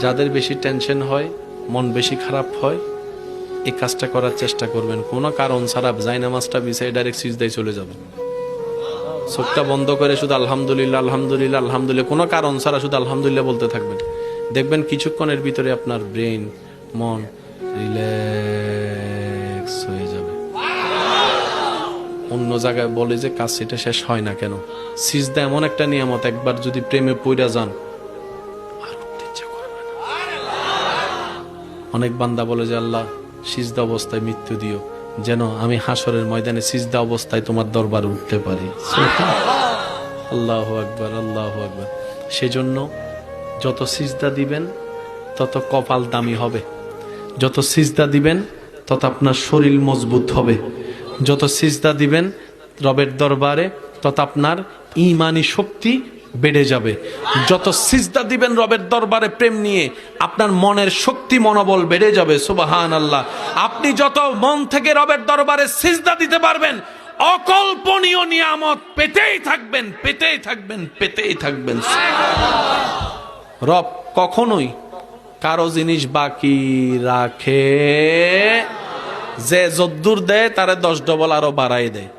যাদের বেশি টেনশন হয়, মন বেশি খারাপ হয়, এই কাজটা করার চেষ্টা করবেন। কোনো কারণ ছাড়া জায়নামাজটা বিছায় ডাইরেক্ট সিজদায় চলে যাবেন। চোখটা বন্ধ করে শুধু আলহামদুলিল্লাহ আলহামদুলিল্লাহ আলহামদুলিল্লাহ, কোনো কারণ ছাড়া শুধু আলহামদুলিল্লাহ বলতে থাকবেন। দেখবেন কিছুক্ষণের ভিতরে আপনার ব্রেন, মন রিল্যাক্স হয়ে যাবে। অন্য জায়গায় বলে যে কাজ সেটা শেষ হয় না কেন? সিজদা এমন একটা নিয়ামত, একবার যদি প্রেমে পইড়া যান আর উঠতে ইচ্ছা করবে না। অনেক বান্দা বলে যে আল্লাহ সিজদা অবস্থায় মৃত্যু দিও, যেন আমি হাসরের ময়দানে সিজদা অবস্থায় তোমার দরবারে উঠতে পারি। আল্লাহু আকবার, আল্লাহু আকবার। সেজন্য যত সিজদা দিবেন তত কপাল দামি হবে, যত সিজদা দিবেন তত আপনার শরীর মজবুত হবে, যত সিজদা দিবেন রবের দরবারে তত আপনার ঈমানি শক্তি বেড়ে যাবে। যত সিজদা দিবেন রবের দরবারে প্রেম নিয়ে, আপনার মনের শক্তি মনোবল বেড়ে যাবে। সুবহানাল্লাহ। আপনি যত মন থেকে রবের দরবারে সিজদা দিতে পারবেন, অকল্পনীয় নিয়ামত পেতেই থাকবেন, পেতেই থাকবেন, পেতেই থাকবেন। রব কখনোই কারো জিনিস বাকি রাখে, যে যদ্দুর দেয় তারে 10 ডবল আরো বাড়াই দেয়।